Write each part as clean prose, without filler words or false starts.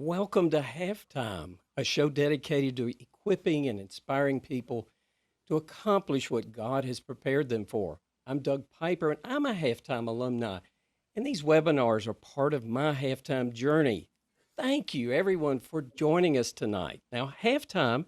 Welcome to Halftime, a show dedicated to equipping and inspiring people to accomplish what God has prepared them for. I'm Doug Piper, and I'm a Halftime alumni, and these webinars are part of my Halftime journey. Thank you, everyone, for joining us tonight. Now, Halftime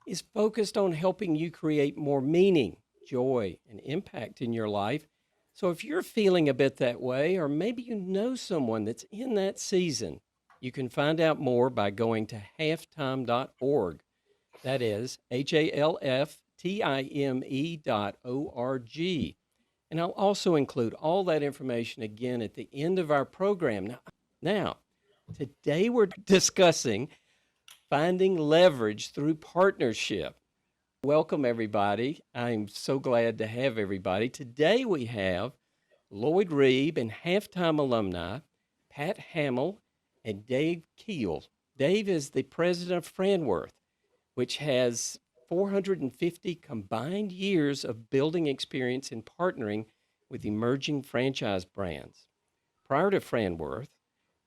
is focused on helping you create more meaning, joy, and impact in your life. So if you're feeling a bit that way, or maybe you know someone that's in that season, you can find out more by going to halftime.org. That is HALFTIME.org. And I'll also include all that information again at the end of our program. Now today we're discussing finding leverage through partnership. Welcome, everybody. I'm so glad to have everybody. Today we have Lloyd Reeb and Halftime alumni Pat Hamill and Dave Keil. Dave is the president of Franworth, which has 450 combined years of building experience in partnering with emerging franchise brands. Prior to Franworth,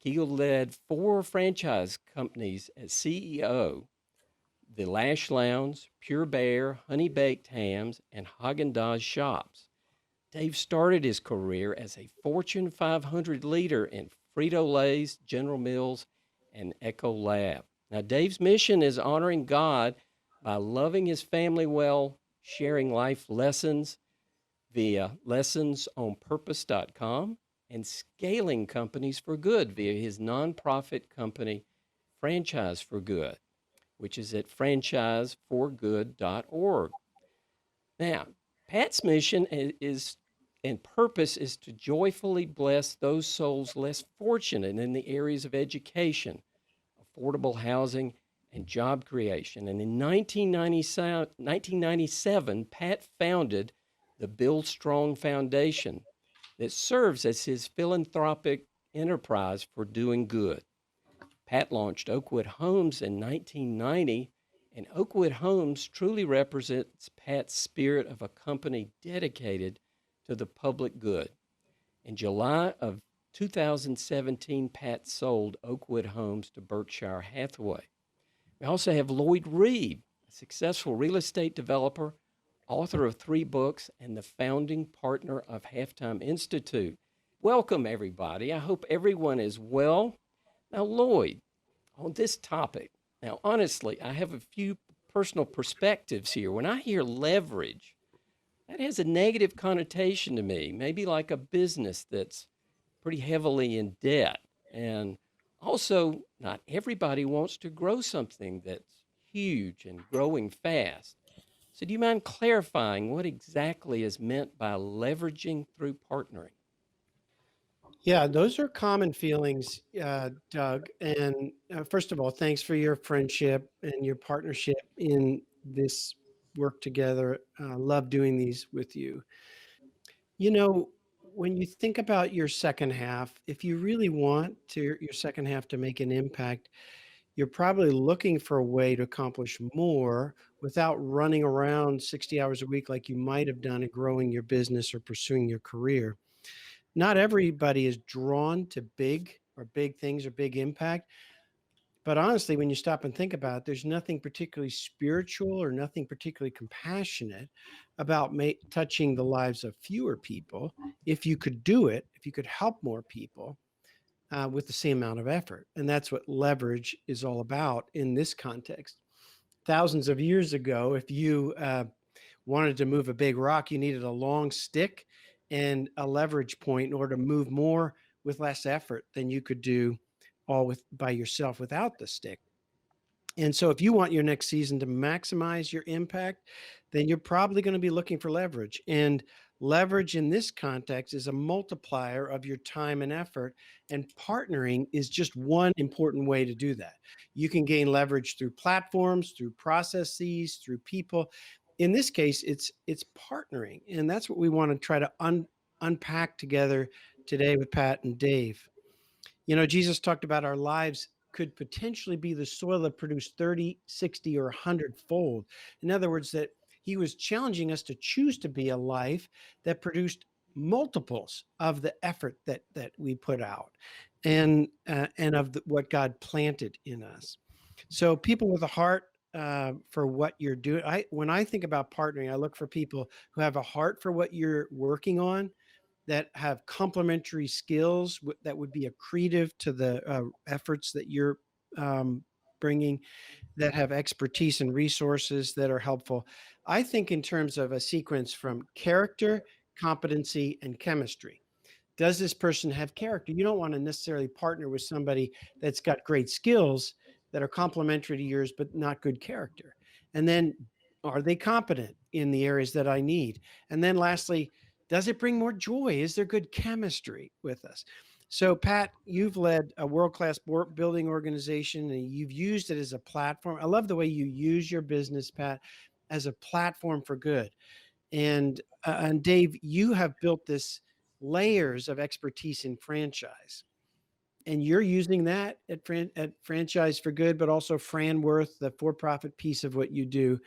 Keil led 4 franchise companies as CEO: the Lash Lounge, Pure Bear, Honey Baked Hams, and Haagen-Dazs shops. Dave started his career as a Fortune 500 leader in Frito-Lay's, General Mills, and Ecolab. Now, Dave's mission is honoring God by loving his family well, sharing life lessons via lessonsonpurpose.com, and scaling companies for good via his nonprofit company, Franchise for Good, which is at franchiseforgood.org. Now, Pat's mission is and purpose is to joyfully bless those souls less fortunate in the areas of education, affordable housing, and job creation. And in 1997, Pat founded the Build Strong Foundation that serves as his philanthropic enterprise for doing good. Pat launched Oakwood Homes in 1990, and Oakwood Homes truly represents Pat's spirit of a company dedicated to the public good. In July of 2017, Pat sold Oakwood Homes to Berkshire Hathaway. We also have Lloyd Reeb, a successful real estate developer, author of 3 books, and the founding partner of Halftime Institute. Welcome, everybody. I hope everyone is well. Now, Lloyd, on this topic, now, honestly, I have a few personal perspectives here. When I hear leverage, that has a negative connotation to me, maybe like a business that's pretty heavily in debt. And also, not everybody wants to grow something that's huge and growing fast. So, do you mind clarifying what exactly is meant by leveraging through partnering? Yeah, those are common feelings, Doug. And first of all, thanks for your friendship and your partnership in this work together. Love doing these with you. You know, when you think about your second half, if you really want your second half to make an impact, you're probably looking for a way to accomplish more without running around 60 hours a week like you might have done in growing your business or pursuing your career. Not everybody is drawn to big things or big impact. But honestly, when you stop and think about it, there's nothing particularly spiritual or nothing particularly compassionate about touching the lives of fewer people. If you could do it, if you could help more people with the same amount of effort. And that's what leverage is all about in this context. Thousands of years ago, if you wanted to move a big rock, you needed a long stick and a leverage point in order to move more with less effort than you could do all with by yourself without the stick. And so if you want your next season to maximize your impact, then you're probably going to be looking for leverage. And leverage in this context is a multiplier of your time and effort. And partnering is just one important way to do that. You can gain leverage through platforms, through processes, through people. In this case, it's partnering. And that's what we want to try to unpack together today with Pat and Dave. You know, Jesus talked about our lives could potentially be the soil that produced 30, 60, or 100 fold. In other words, that he was challenging us to choose to be a life that produced multiples of the effort that we put out, and of what God planted in us. So people with a heart for what you're doing. When I think about partnering, I look for people who have a heart for what you're working on, that have complementary skills that would be accretive to the efforts that you're bringing, that have expertise and resources that are helpful. I think in terms of a sequence from character, competency, and chemistry. Does this person have character? You don't want to necessarily partner with somebody that's got great skills that are complementary to yours, but not good character. And then, are they competent in the areas that I need? And then lastly, does it bring more joy? Is there good chemistry with us? So, Pat, you've led a world class building organization and you've used it as a platform. I love the way you use your business, Pat, as a platform for good. And Dave, you have built this layers of expertise in franchise, and you're using that at Franchise for Good, but also Franworth, the for-profit piece of what you do.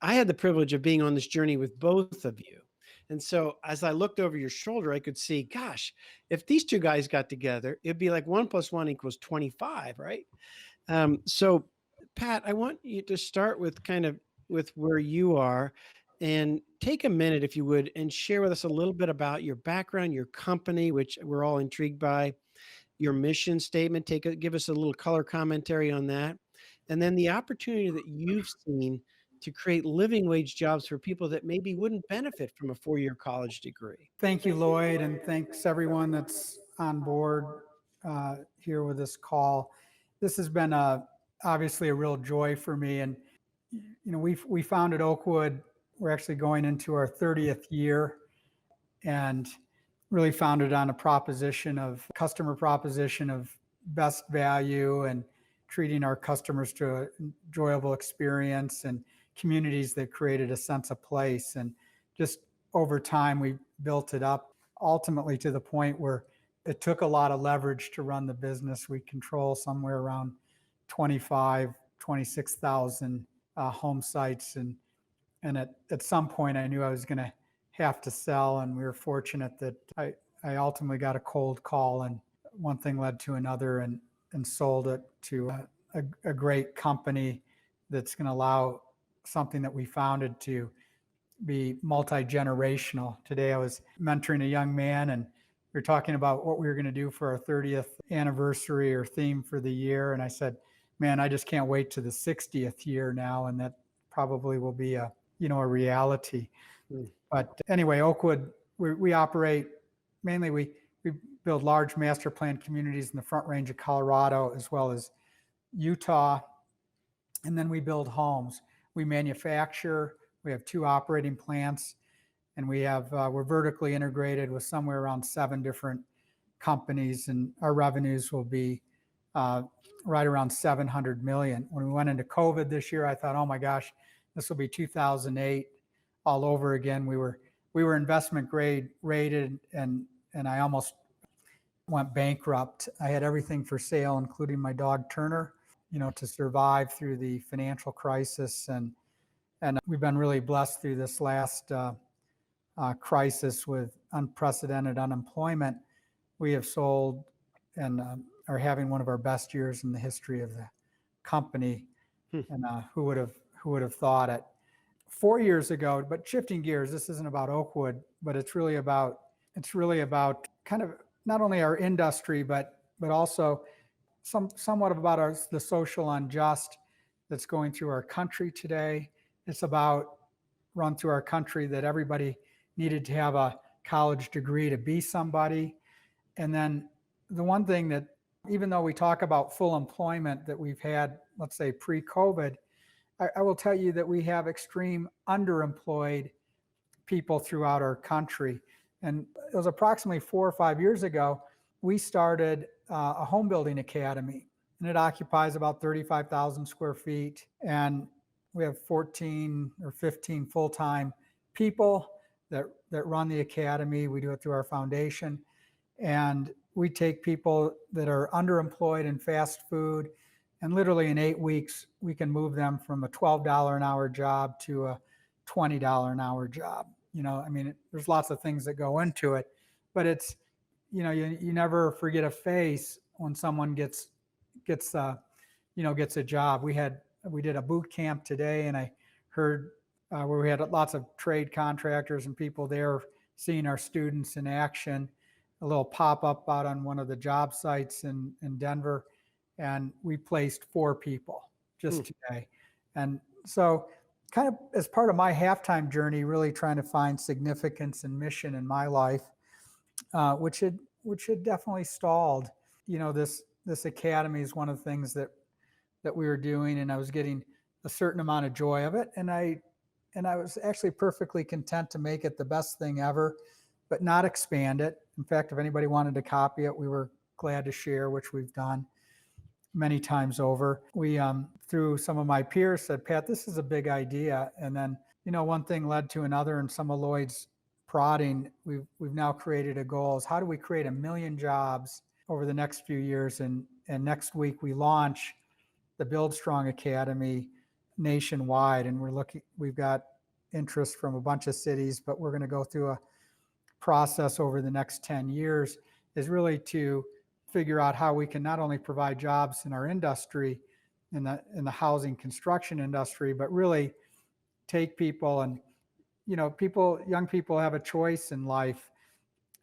I had the privilege of being on this journey with both of you. And so as I looked over your shoulder, I could see, gosh, if these two guys got together, it'd be like 1 + 1 = 25, right? So Pat, I want you to start with kind of with where you are, and take a minute, if you would, and share with us a little bit about your background, your company, which we're all intrigued by, your mission statement. Give us a little color commentary on that. And then the opportunity that you've seen to create living wage jobs for people that maybe wouldn't benefit from a 4-year college degree. Thank you, Lloyd, and thanks everyone that's on board here with this call. This has been obviously a real joy for me. And we founded Oakwood. We're actually going into our 30th year, and really founded on a customer proposition of best value and treating our customers to an enjoyable experience, and communities that created a sense of place. And just over time, we built it up ultimately to the point where it took a lot of leverage to run the business. We control somewhere around 26,000 home sites. And at some point, I knew I was going to have to sell. And we were fortunate that I ultimately got a cold call, and one thing led to another, and sold it to a great company that's going to allow something that we founded to be multi-generational. Today I was mentoring a young man, and we were talking about what we were going to do for our 30th anniversary or theme for the year. And I said, man, I just can't wait to the 60th year now. And that probably will be a reality. But anyway, Oakwood, we operate mainly, we build large master plan communities in the Front Range of Colorado as well as Utah. And then we build homes. We manufacture. We have 2 operating plants, and we're vertically integrated with somewhere around 7 different companies, and our revenues will be right around 700 million. When we went into COVID this year, I thought, oh my gosh, this will be 2008 all over again. We were investment grade rated, and I almost went bankrupt. I had everything for sale, including my dog Turner, to survive through the financial crisis. And we've been really blessed through this last crisis with unprecedented unemployment. We have sold and are having one of our best years in the history of the company. And who would have thought it? 4 years ago, but shifting gears, this isn't about Oakwood, but it's really about kind of not only our industry, but also somewhat about the social unjust that's going through our country today. It's about run through our country that everybody needed to have a college degree to be somebody. And then the one thing that, even though we talk about full employment that we've had, let's say pre-COVID, I will tell you that we have extreme underemployed people throughout our country. And it was approximately 4 or 5 years ago, we started a home building academy, and it occupies about 35,000 square feet. And we have 14 or 15 full-time people that run the academy. We do it through our foundation. And we take people that are underemployed in fast food, and literally in 8 weeks, we can move them from a $12 an hour job to a $20 an hour job. I mean, there's lots of things that go into it, but it's, you never forget a face when someone gets gets a job. We did a boot camp today, and I heard where we had lots of trade contractors and people there seeing our students in action. A little pop up out on one of the job sites in Denver, and we placed 4 people just today. And so, kind of as part of my halftime journey, really trying to find significance and mission in my life, which had definitely stalled. This academy is one of the things that we were doing, and I was getting a certain amount of joy of it, and I was actually perfectly content to make it the best thing ever, but not expand it. In fact, if anybody wanted to copy it, we were glad to share, which we've done many times over. We, through some of my peers, said, Pat, this is a big idea. And then, one thing led to another, and some of Lloyd's prodding. We've now created a goal: is how do we create 1 million jobs over the next few years? And next week we launch the Build Strong Academy nationwide, and we've got interest from a bunch of cities, but we're going to go through a process over the next 10 years, is really to figure out how we can not only provide jobs in our industry, in the housing construction industry, but really take people and, young people have a choice in life.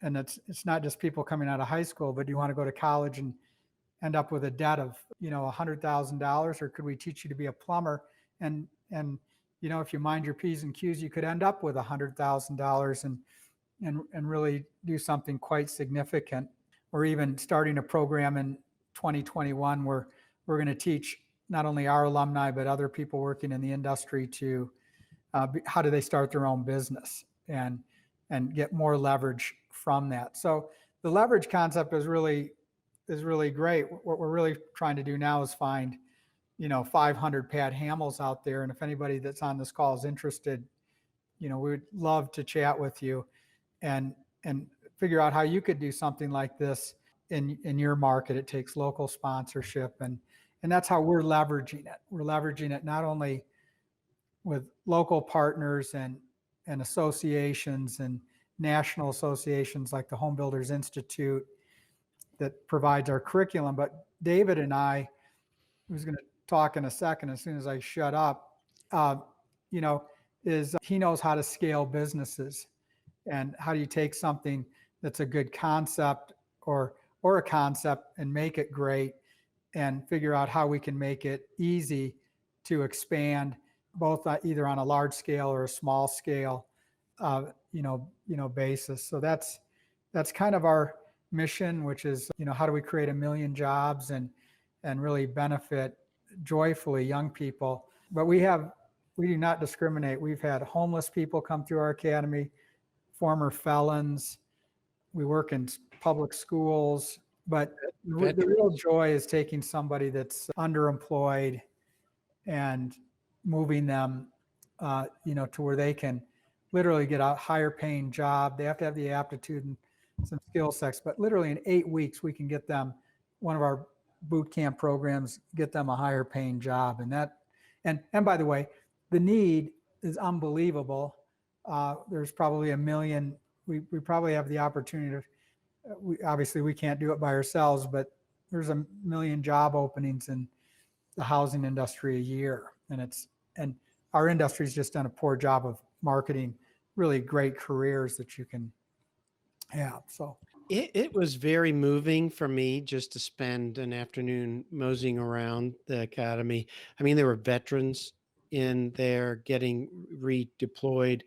And it's not just people coming out of high school, but do you want to go to college and end up with a debt of, $100,000, or could we teach you to be a plumber? And, if you mind your P's and Q's, you could end up with $100,000 and really do something quite significant. Or even starting a program in 2021 where we're going to teach not only our alumni, but other people working in the industry to how do they start their own business and get more leverage from that. So the leverage concept is really great. What we're really trying to do now is find 500 Pat Hamills out there, and if anybody that's on this call is interested, we would love to chat with you and figure out how you could do something like this in your market. It takes local sponsorship, and that's how we're leveraging it. We're leveraging it not only with local partners and associations and national associations like the Home Builders Institute that provides our curriculum, but David and I, who's going to talk in a second as soon as I shut up, is he knows how to scale businesses. And how do you take something that's a good concept or a concept and make it great, and figure out how we can make it easy to expand, both either on a large scale or a small scale, basis. So that's kind of our mission, which is, how do we create 1 million jobs and really benefit joyfully young people. But we do not discriminate. We've had homeless people come through our academy, former felons. We work in public schools, but the real joy is taking somebody that's underemployed and moving them, to where they can literally get a higher paying job. They have to have the aptitude and some skill sets, but literally in 8 weeks, we can get them one of our boot camp programs, get them a higher paying job. And by the way, the need is unbelievable. There's probably 1 million. We probably have the opportunity to, obviously we can't do it by ourselves, but there's 1 million job openings in the housing industry a year. And our industry's just done a poor job of marketing really great careers that you can have. So it was very moving for me just to spend an afternoon moseying around the academy. I mean, there were veterans in there getting redeployed.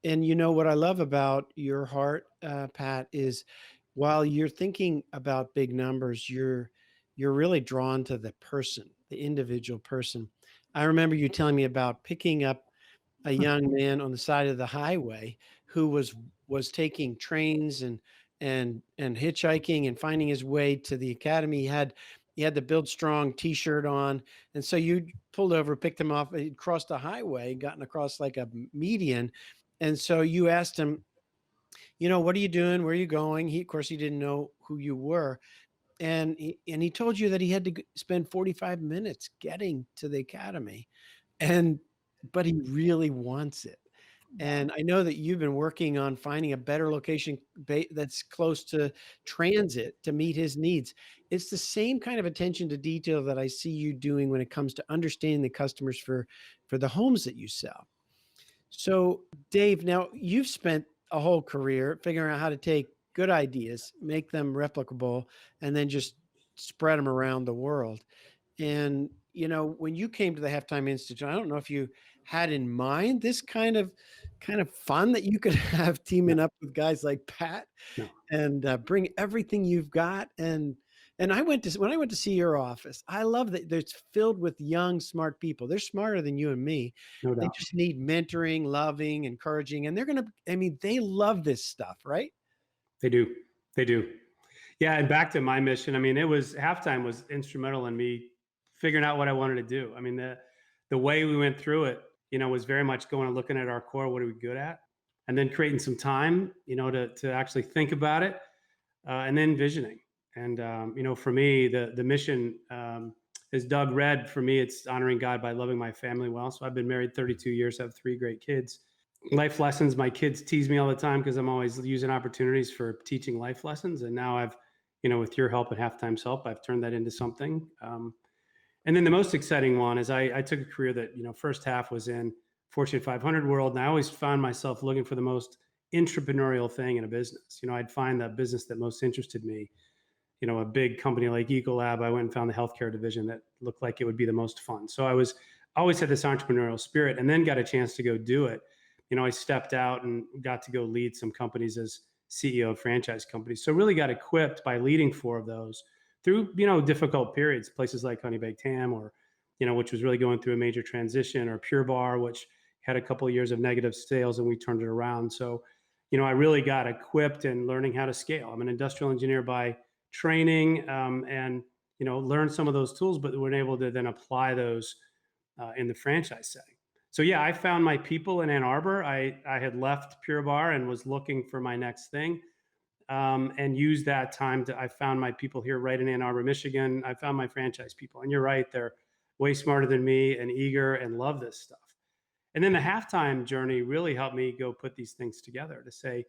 And what I love about your heart, Pat, is while you're thinking about big numbers, you're really drawn to the person, the individual person. I remember you telling me about picking up a young man on the side of the highway who was taking trains and hitchhiking and finding his way to the academy. He had the Build Strong T-shirt on, and so you pulled over, picked him off. He'd crossed a highway, gotten across like a median, and so you asked him, what are you doing? Where are you going? Of course, he didn't know who you were, and he told you that he had to spend 45 minutes getting to the academy, but he really wants it. And I know that you've been working on finding a better location that's close to transit to meet his needs. It's the same kind of attention to detail that I see you doing when it comes to understanding the customers for the homes that you sell. So, Dave, now you've spent a whole career figuring out how to take good ideas, make them replicable, and then just spread them around the world. And, when you came to the Halftime Institute, I don't know if you had in mind this kind of fun that you could have No, teaming up with guys like Pat no. and bring everything you've got. And when I went to see your office, I love that it's filled with young, smart people. They're smarter than you and me. No They doubt. just need mentoring, loving, encouraging, and they love this stuff, right? They do. They do. Yeah. And back to my mission. I mean, halftime was instrumental in me figuring out what I wanted to do. I mean, the way we went through it, was very much going and looking at our core. What are we good at? And then creating some time, to actually think about it, and then visioning. And, for me, the mission, as Doug read, for me, it's honoring God by loving my family well. So I've been married 32 years, I have 3 great kids. Life lessons, my kids tease me all the time because I'm always using opportunities for teaching life lessons. And now with your help and Halftime's help, I've turned that into something. And then the most exciting one is I took a career that, first half was in Fortune 500 world. And I always found myself looking for the most entrepreneurial thing in a business. I'd find the business that most interested me. A big company like Ecolab, I went and found the healthcare division that looked like it would be the most fun. So I always had this entrepreneurial spirit, and then got a chance to go do it. I stepped out and got to go lead some companies as CEO of franchise companies. So really got equipped by leading 4 of those through, difficult periods, places like Honey Baked Ham, or, which was really going through a major transition, or Pure Bar, which had a couple of years of negative sales and we turned it around. So, I really got equipped in learning how to scale. I'm an industrial engineer by training, and, learn some of those tools, but we're able to then apply those in the franchise setting. So yeah, I found my people in Ann Arbor. I had left Pure Bar and was looking for my next thing, and used that time I found my people here right in Ann Arbor, Michigan. I found my franchise people, and you're right, they're way smarter than me and eager and love this stuff. And then the halftime journey really helped me go put these things together to say,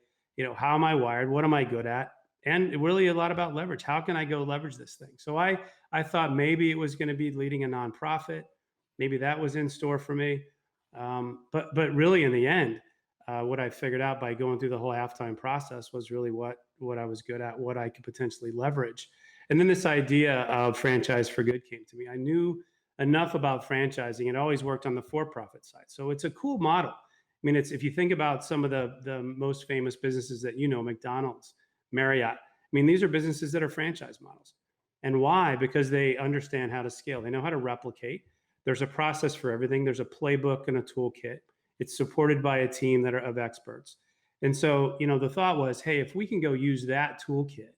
how am I wired? What am I good at? And really a lot about leverage. How can I go leverage this thing? So I thought maybe it was going to be leading a nonprofit. Maybe that was in store for me. But really in the end, what I figured out by going through the whole halftime process was really what I was good at, what I could potentially leverage. And then this idea of franchise for good came to me. I knew enough about franchising. It always worked on the for-profit side. So it's a cool model. I mean, if you think about some of the most famous businesses that McDonald's, Marriott, I mean, these are businesses that are franchise models. And why? Because they understand how to scale. They know how to replicate. There's a process for everything. There's a playbook and a toolkit. It's supported by a team that are of experts. And so, the thought was, hey, if we can go use that toolkit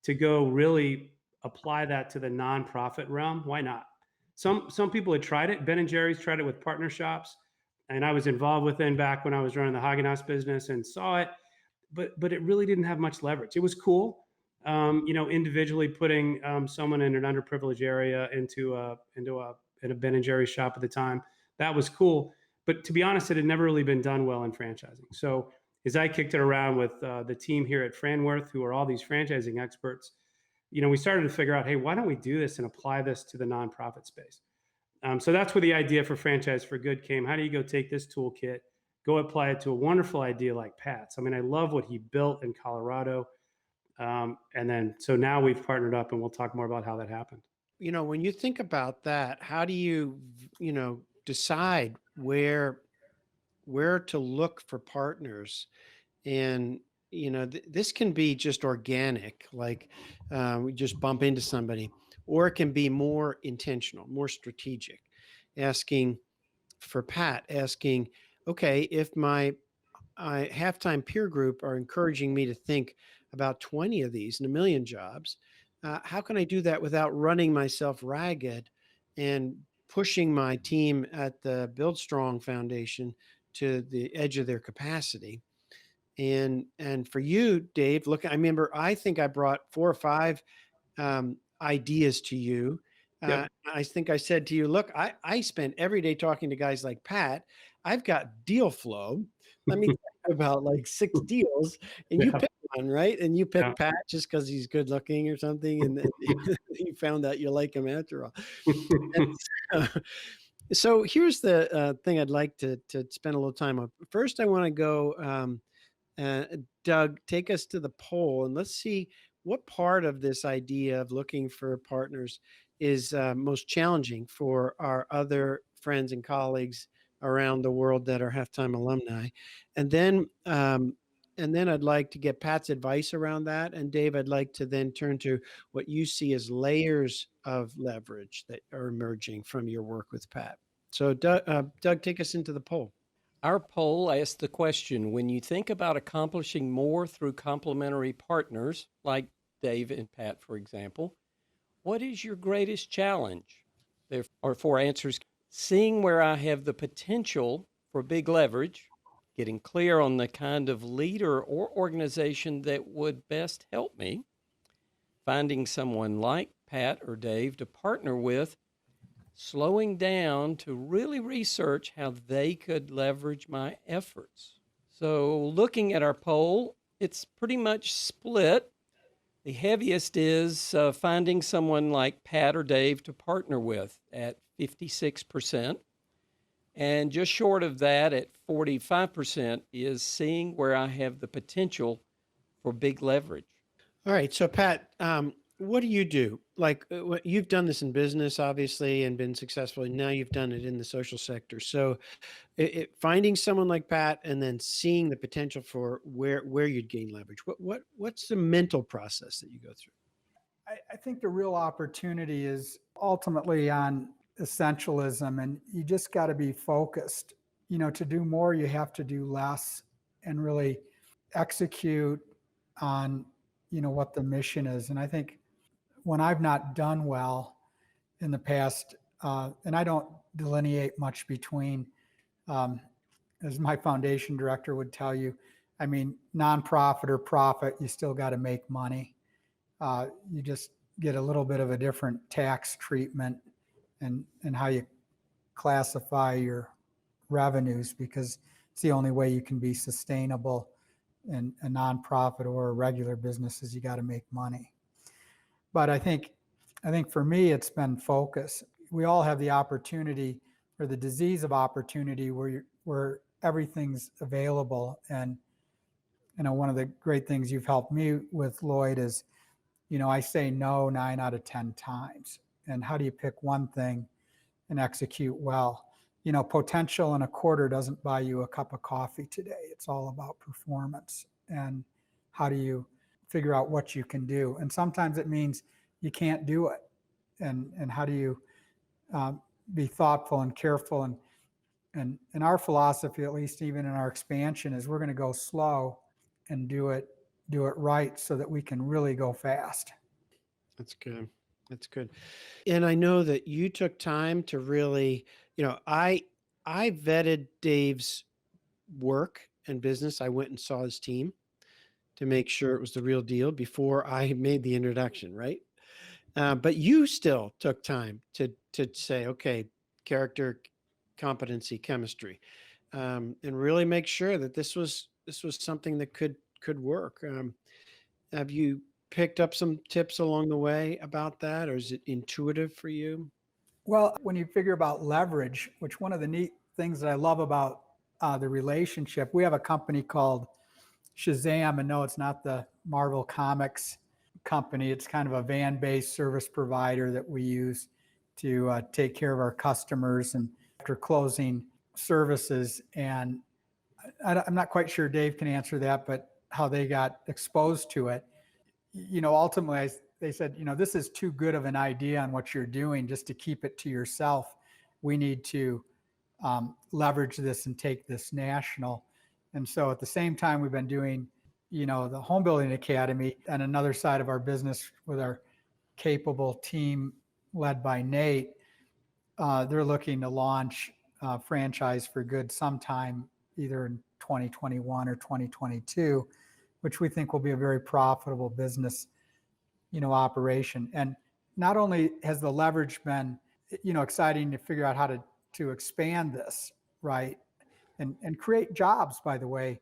to go really apply that to the nonprofit realm, why not? Some people had tried it. Ben and Jerry's tried it with partner shops, and I was involved with them back when I was running the Haagen-Dazs business and saw it, but it really didn't have much leverage. It was cool, individually putting someone in an underprivileged area into a Ben and Jerry's shop at the time. That was cool, but to be honest, it had never really been done well in franchising. So as I kicked it around with the team here at Franworth, who are all these franchising experts, we started to figure out, hey, why don't we do this and apply this to the nonprofit space? So that's where the idea for Franchise for Good came. How do you go take this toolkit, go apply it to a wonderful idea like Pat's? I mean, I love what he built in Colorado. And then, so now we've partnered up, and we'll talk more about how that happened. When you think about that, how do you, decide where to look for partners? And this can be just organic, like we just bump into somebody, or it can be more intentional, more strategic. Asking okay, if my halftime peer group are encouraging me to think about 20 of these and a million jobs, how can I do that without running myself ragged and pushing my team at the Build Strong Foundation to the edge of their capacity? And for you, Dave, look, I think I brought 4 or 5 ideas to you. Yep. I think I said to you, look, I spent every day talking to guys like Pat. I've got deal flow. Let me tell you about like 6 deals, and you Yeah. pick one, right? And you Yeah. pick Pat just because he's good looking or something, and then you found out you like him after all. And so, so here's the thing I'd like to spend a little time on. First, I want to go, uh, Doug, take us to the poll, and let's see what part of this idea of looking for partners is most challenging for our other friends and colleagues around the world that are halftime alumni, and then I'd like to get Pat's advice around that, and Dave, I'd like to then turn to what you see as layers of leverage that are emerging from your work with Pat. So, Doug, take us into the poll. Our poll asked the question, when you think about accomplishing more through complementary partners, like Dave and Pat, for example, what is your greatest challenge? There are 4 answers. Seeing where I have the potential for big leverage, getting clear on the kind of leader or organization that would best help me, finding someone like Pat or Dave to partner with, slowing down to really research how they could leverage my efforts. So, looking at our poll, it's pretty much split. The heaviest is finding someone like Pat or Dave to partner with at 56%. And just short of that at 45% is seeing where I have the potential for big leverage. All right. So, Pat, what do you do? Like, you've done this in business, obviously, and been successful. And now you've done it in the social sector. So, finding someone like Pat and then seeing the potential for where you'd gain leverage. What's the mental process that you go through? I think the real opportunity is ultimately on essentialism, and you just got to be focused. To do more, you have to do less and really execute on, what the mission is. And I think when I've not done well in the past, and I don't delineate much between, um, as my foundation director would tell you, I mean, nonprofit or profit, you still got to make money. You just get a little bit of a different tax treatment and how you classify your revenues, because it's the only way you can be sustainable in a nonprofit or a regular business is you got to make money. But I think for me, it's been focus. We all have the opportunity or the disease of opportunity where everything's available. And, one of the great things you've helped me with, Lloyd, is, I say no 9 out of 10 times. And how do you pick one thing and execute well? Potential in a quarter doesn't buy you a cup of coffee today. It's all about performance. And how do you figure out what you can do? And sometimes it means you can't do it. And how do you be thoughtful and careful? And our philosophy, at least even in our expansion, is we're going to go slow and do it right so that we can really go fast. That's good. That's good. And I know that you took time to really, I vetted Dave's work and business. I went and saw his team to make sure it was the real deal before I made the introduction, right? But you still took time to say, okay, character, competency, chemistry, and really make sure that this was something that could work. Have you picked up some tips along the way about that, or is it intuitive for you? Well, when you figure about leverage, which one of the neat things that I love about the relationship, we have a company called Shazam, and no, it's not the Marvel Comics company. It's kind of a van-based service provider that we use to take care of our customers and after closing services. And I'm not quite sure Dave can answer that, but how they got exposed to it. Ultimately, they said, this is too good of an idea on what you're doing just to keep it to yourself. We need to leverage this and take this national. And so at the same time, we've been doing, the Home Building Academy and another side of our business with our capable team led by Nate. They're looking to launch Franchise for Good sometime either in 2021 or 2022, which we think will be a very profitable business, operation. And not only has the leverage been, exciting to figure out how to expand this, right? and create jobs, by the way,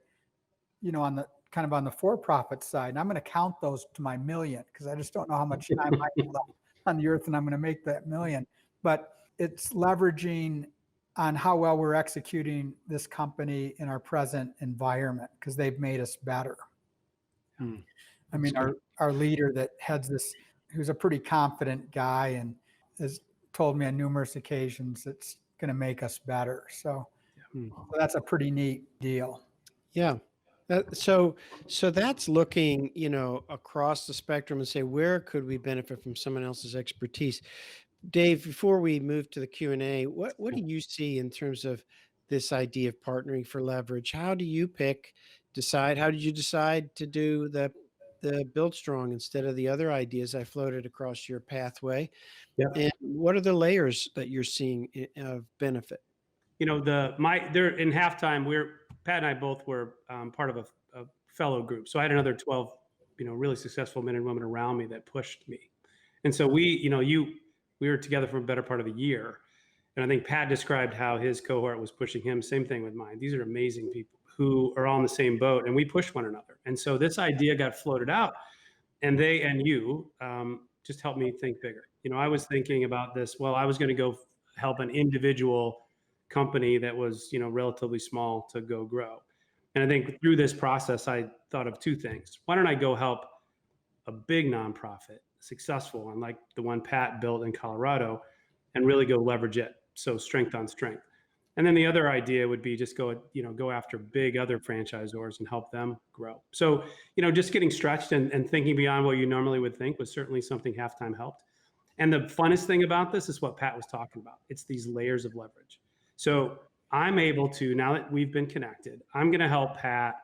on the kind of on the for-profit side. And I'm going to count those to my million, because I just don't know how much time I have left on the earth and I'm going to make that million. But it's leveraging on how well we're executing this company in our present environment, because they've made us better. I mean, our leader that heads this, who's a pretty confident guy and has told me on numerous occasions it's going to make us better. So that's a pretty neat deal. Yeah. So that's looking, across the spectrum and say, where could we benefit from someone else's expertise? Dave, before we move to the Q&A, what do you see in terms of this idea of partnering for leverage? How do you how did you decide to do the Build Strong instead of the other ideas I floated across your pathway? Yeah. And what are the layers that you're seeing of benefit? They're in halftime. Pat and I both were part of a fellow group. So I had another 12, really successful men and women around me that pushed me. And so we were together for a better part of a year. And I think Pat described how his cohort was pushing him. Same thing with mine. These are amazing people who are all in the same boat, and we push one another. And so this idea got floated out, and they and you just helped me think bigger. I was thinking about this. Well, I was going to go help an individual company that was, relatively small to go grow. And I think through this process, I thought of two things. Why don't I go help a big nonprofit, successful one, like the one Pat built in Colorado, and really go leverage it. So strength on strength. And then the other idea would be just go after big other franchisors and help them grow. So, just getting stretched and thinking beyond what you normally would think was certainly something halftime helped. And the funnest thing about this is what Pat was talking about. It's these layers of leverage. So I'm able to, now that we've been connected, I'm going to help Pat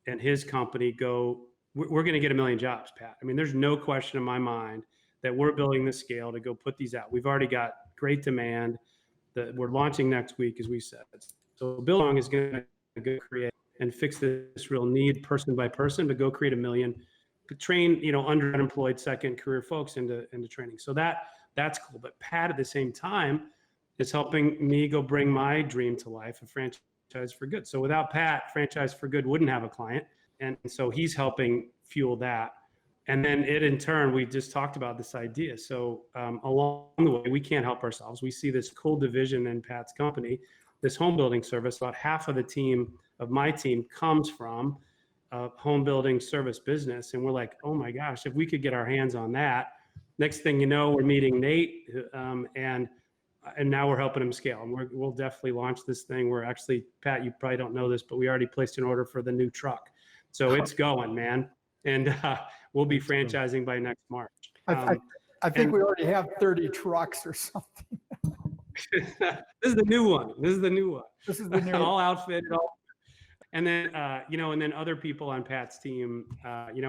and his company go. We're going to get 1 million jobs, Pat. I mean, there's no question in my mind that we're building the scale to go put these out. We've already got great demand that we're launching next week, as we said. So Build Strong is going to go create and fix this real need person by person, but go create 1 million, train, underemployed second career folks into training. So that's cool. But Pat at the same time is helping me go bring my dream to life, a franchise for good. So without Pat, Franchise for Good wouldn't have a client. And so he's helping fuel that. And then in turn, we just talked about this idea. So along the way, we can't help ourselves. We see this cool division in Pat's company, this home building service. About half of the team of my team comes from a home building service business. And we're like, oh my gosh, if we could get our hands on that. Next thing you know, we're meeting Nate and now we're helping him scale. And we'll definitely launch this thing. We're actually, Pat, you probably don't know this, but we already placed an order for the new truck. So it's going, man. And we'll be franchising by next March. I think we already have 30 trucks or something. This is the new one. This is the new one. All outfitted. And then, and then other people on Pat's team,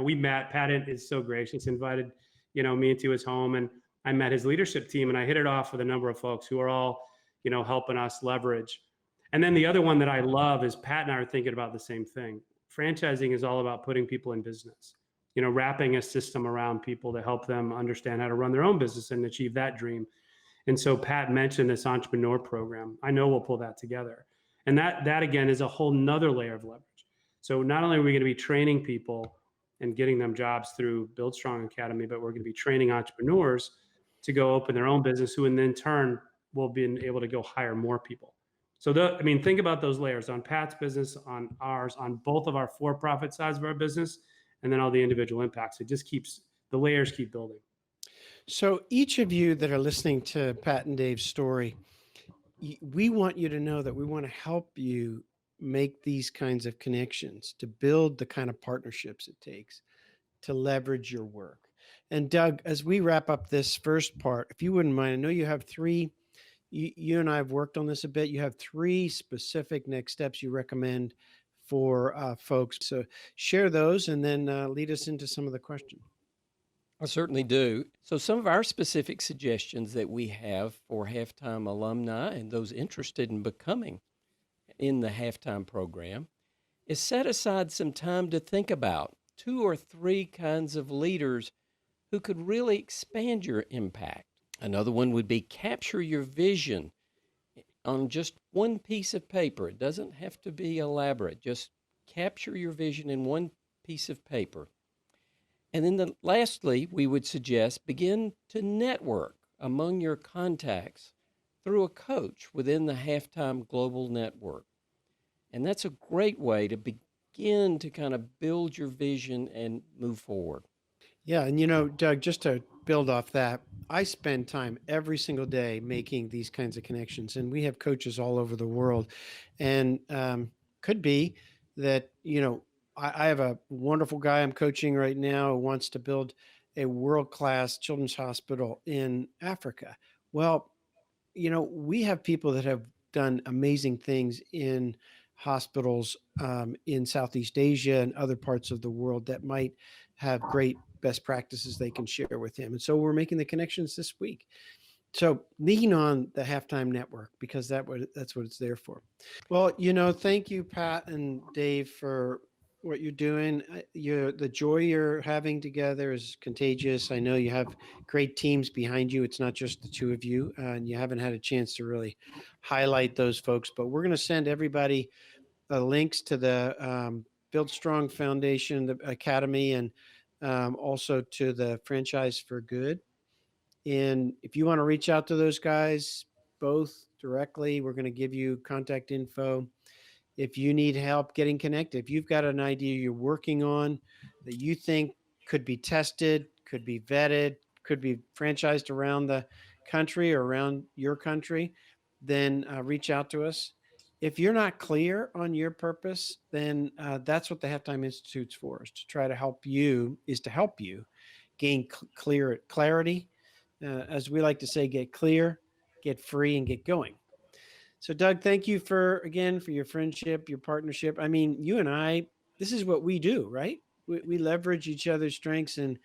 we met. Pat is so gracious, invited, me into his home, and I met his leadership team, and I hit it off with a number of folks who are all, helping us leverage. And then the other one that I love is Pat and I are thinking about the same thing. Franchising is all about putting people in business, wrapping a system around people to help them understand how to run their own business and achieve that dream. And so Pat mentioned this entrepreneur program. I know we'll pull that together. And that again is a whole nother layer of leverage. So not only are we going to be training people and getting them jobs through Build Strong Academy, but we're going to be training entrepreneurs to go open their own business, who in turn will be able to go hire more people. So think about those layers on Pat's business, on ours, on both of our for-profit sides of our business, and then all the individual impacts. It just the layers keep building. So each of you that are listening to Pat and Dave's story, we want you to know that we want to help you make these kinds of connections, to build the kind of partnerships it takes to leverage your work. And Doug, as we wrap up this first part, if you wouldn't mind, I know you have three, you and I have worked on this a bit. You have 3 specific next steps you recommend for folks. So share those and then lead us into some of the questions. I certainly do. So some of our specific suggestions that we have for halftime alumni and those interested in becoming in the halftime program is set aside some time to think about 2 or 3 kinds of leaders who could really expand your impact. Another one would be capture your vision on just one piece of paper. It doesn't have to be elaborate. Just capture your vision in one piece of paper. And then lastly, we would suggest begin to network among your contacts through a coach within the Halftime Global Network. And that's a great way to begin to kind of build your vision and move forward. Yeah, and Doug, just to build off that, I spend time every single day making these kinds of connections, and we have coaches all over the world, and could be that I have a wonderful guy I'm coaching right now who wants to build a world-class children's hospital in Africa. Well, we have people that have done amazing things in hospitals in Southeast Asia and other parts of the world that might have great best practices they can share with him. And so we're making the connections this week. So lean on the Halftime Network because that's what it's there for. Well, thank you, Pat and Dave, for what you're doing. The joy you're having together is contagious. I know you have great teams behind you. It's not just the two of you, and you haven't had a chance to really highlight those folks. But we're going to send everybody links to the Build Strong Foundation, the Academy, and also to the Franchise for Good. And if you want to reach out to those guys both directly, we're going to give you contact info. If you need help getting connected, if you've got an idea you're working on that you think could be tested, could be vetted, could be franchised around the country or around your country, then reach out to us. If you're not clear on your purpose, then that's what the Halftime Institute's for, is to try to help you, gain clarity. As we like to say, get clear, get free, and get going. So, Doug, thank you for your friendship, your partnership. I mean, you and I, this is what we do, right? We leverage each other's strengths and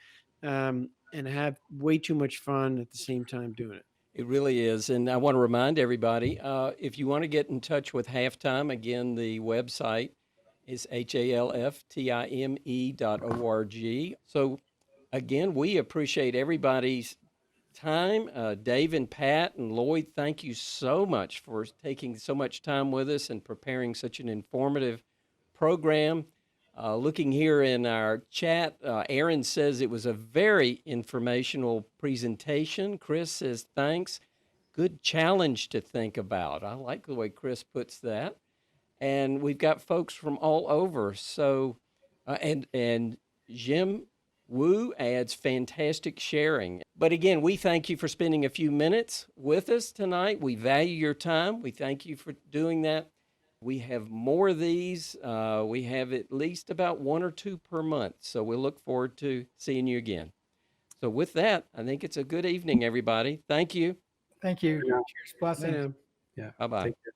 have way too much fun at the same time doing it. It really is. And I want to remind everybody if you want to get in touch with Halftime, again, the website is halftime.org. So, again, we appreciate everybody's time. Dave and Pat and Lloyd, thank you so much for taking so much time with us and preparing such an informative program. Looking here in our chat, Aaron says it was a very informational presentation. Chris says thanks. Good challenge to think about. I like the way Chris puts that. And we've got folks from all over. So, and Jim Wu adds fantastic sharing. But again, we thank you for spending a few minutes with us tonight. We value your time. We thank you for doing that. We have more of these. We have at least about one or two per month. So we'll look forward to seeing you again. So with that, I think it's a good evening, everybody. Thank you. Thank you. Yeah. Cheers. Blessings. Yeah. Yeah. Bye-bye. Take care.